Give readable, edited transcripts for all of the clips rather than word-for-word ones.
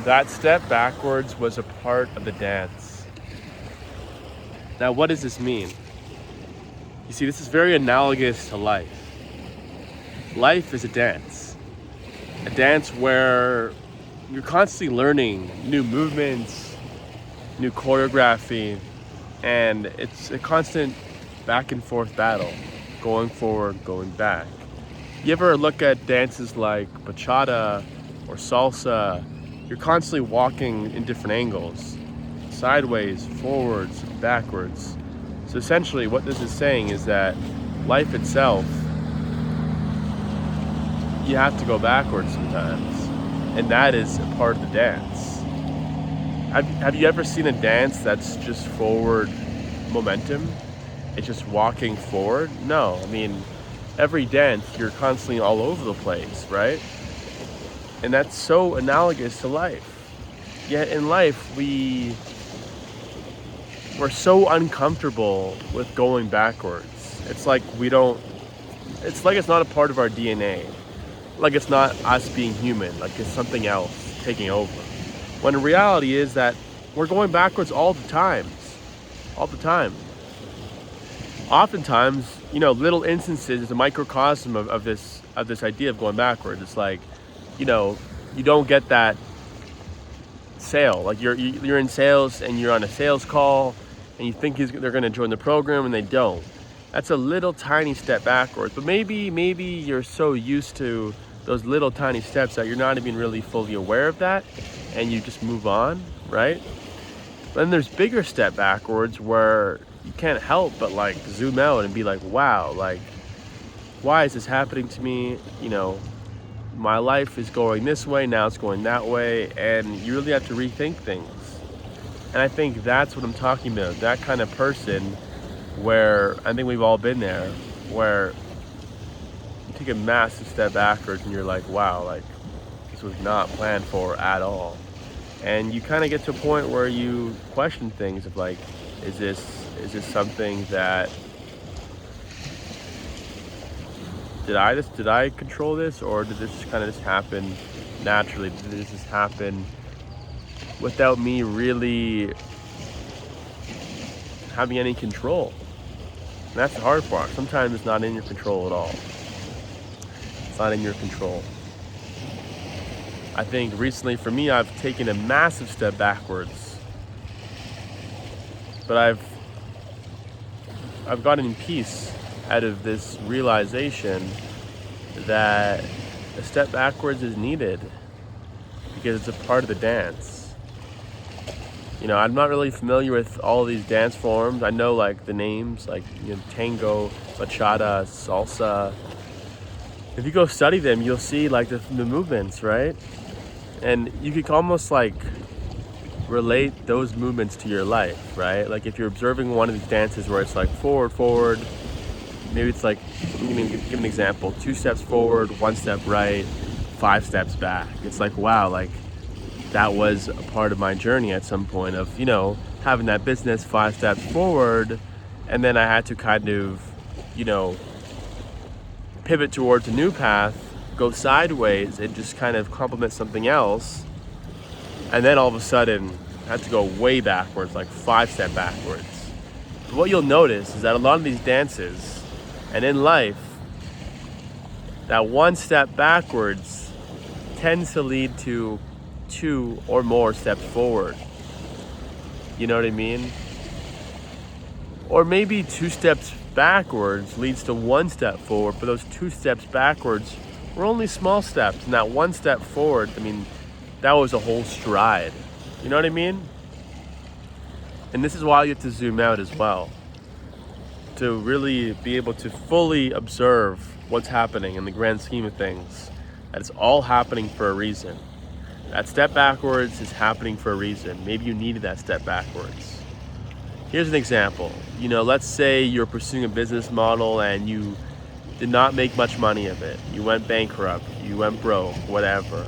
That step backwards was a part of the dance. Now, what does this mean? You see, this is very analogous to life. Life is a dance where you're constantly learning new movements, new choreography, and it's a constant back and forth battle, going forward, going back. You ever look at dances like bachata or salsa? You're constantly walking in different angles, sideways, forwards, backwards. So essentially, what this is saying is that life itself, you have to go backwards sometimes, and that is a part of the dance. Have you ever seen a dance that's just forward momentum? It's just walking forward? No, I mean, every dance, you're constantly all over the place, right? And that's so analogous to life. Yet in life, we're so uncomfortable with going backwards. It's like it's not a part of our DNA. Like it's not us being human, like it's something else taking over. When the reality is that we're going backwards all the time. All the time. Oftentimes, little instances is a microcosm of this idea of going backwards. It's like, you don't get that sale. Like you're in sales and you're on a sales call and you think they're going to join the program and they don't. That's a little tiny step backwards. But maybe you're so used to those little tiny steps that you're not even really fully aware of that and you just move on, right? Then there's bigger step backwards where you can't help but like zoom out and be like, wow, like why is this happening to me? My life is going this way, now it's going that way, and you really have to rethink things. And I think that's what I'm talking about, that kind of person where I think we've all been there, where you take a massive step backwards and you're like, wow, like this was not planned for at all. And you kind of get to a point where you question things of like, is this something that did I control this, or did this kind of just happen naturally? Did this just happen without me really having any control? And that's the hard part. Sometimes it's not in your control at all. It's not in your control. I think recently for me, I've taken a massive step backwards, but I've gotten peace out of this realization that a step backwards is needed because it's a part of the dance. I'm not really familiar with all of these dance forms. I know like the names, like tango, bachata, salsa. If you go study them, you'll see like the movements, right? And you could almost like relate those movements to your life, right? Like if you're observing one of these dances where it's like forward, maybe it's like, I'm gonna give an example, 2 steps forward, 1 step right, 5 steps back. It's like, wow, like that was a part of my journey at some point of, having that business 5 steps forward, and then I had to kind of, pivot towards a new path, go sideways and just kind of complement something else. And then all of a sudden, I had to go way backwards, like 5 steps backwards. But what you'll notice is that a lot of these dances, and in life, that 1 step backwards tends to lead to 2 or more steps forward. You know what I mean? Or maybe 2 steps backwards leads to 1 step forward, but those 2 steps backwards were only small steps. And that 1 step forward, that was a whole stride. You know what I mean? And this is why you have to zoom out as well, to really be able to fully observe what's happening in the grand scheme of things. That it's all happening for a reason. That step backwards is happening for a reason. Maybe you needed that step backwards. Here's an example. Let's say you're pursuing a business model and you did not make much money of it. You went bankrupt, you went broke, whatever.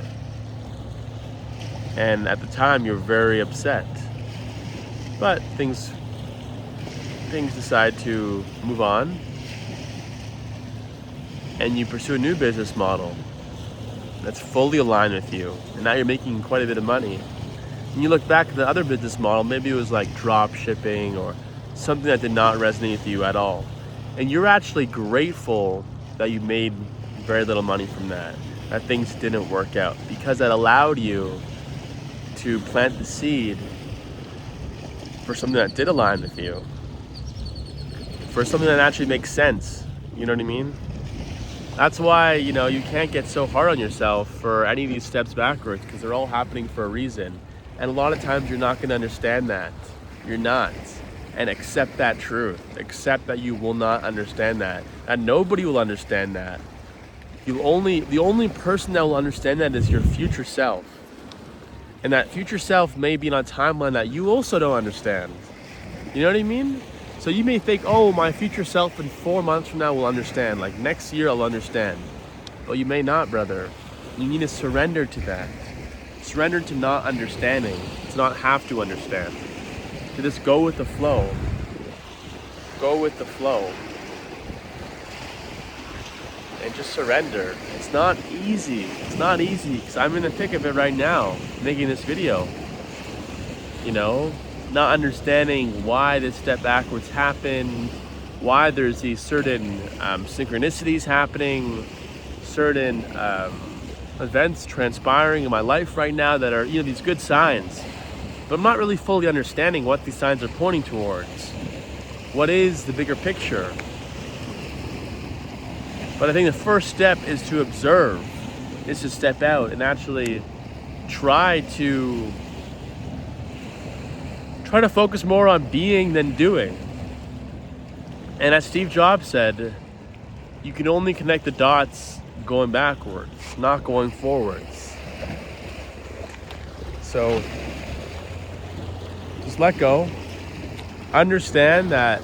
And at the time you're very upset. But things decide to move on and you pursue a new business model. that's fully aligned with you, and now you're making quite a bit of money. And you look back at the other business model, maybe it was like drop shipping or something that did not resonate with you at all. And you're actually grateful that you made very little money from that things didn't work out, because that allowed you to plant the seed for something that did align with you, for something that actually makes sense. You know what I mean? That's why, you can't get so hard on yourself for any of these steps backwards, because they're all happening for a reason. And a lot of times you're not going to understand that. You're not. And accept that truth. Accept that you will not understand that. And nobody will understand that. The only person that will understand that is your future self. And that future self may be on a timeline that you also don't understand. You know what I mean? So you may think, oh, my future self in 4 months from now will understand. Like next year I'll understand. But you may not, brother. You need to surrender to that. Surrender to not understanding. To not have to understand. To just go with the flow. Go with the flow. And just surrender. It's not easy. It's not easy, because I'm in the thick of it right now, making this video. Not understanding why this step backwards happened, why there's these certain synchronicities happening, certain events transpiring in my life right now that are, these good signs. But I'm not really fully understanding what these signs are pointing towards. What is the bigger picture? But I think the first step is to observe, is to step out and actually try to focus more on being than doing. And as Steve Jobs said, you can only connect the dots going backwards, not going forwards. So just let go. Understand that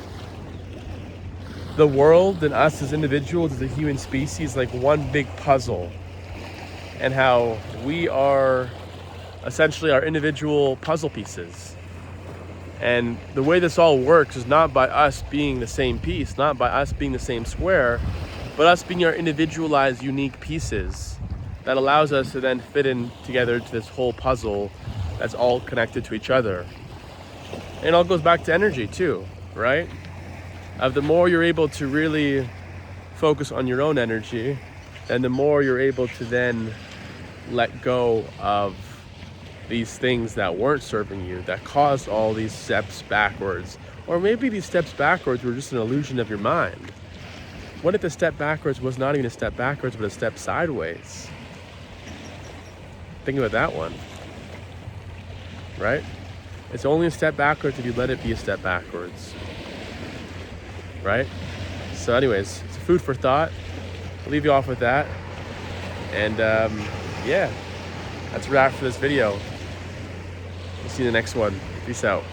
the world and us as individuals, as a human species, like one big puzzle, and how we are essentially our individual puzzle pieces. And the way this all works is not by us being the same piece, not by us being the same square, but us being our individualized, unique pieces that allows us to then fit in together to this whole puzzle that's all connected to each other. And it all goes back to energy too, right? The more you're able to really focus on your own energy, and the more you're able to then let go of these things that weren't serving you, that caused all these steps backwards. Or maybe these steps backwards were just an illusion of your mind. What if the step backwards was not even a step backwards, but a step sideways? Think about that one, right? It's only a step backwards if you let it be a step backwards, right? So anyways, it's food for thought. I'll leave you off with that. And yeah, that's a wrap for this video. We'll see you in the next one. Peace out.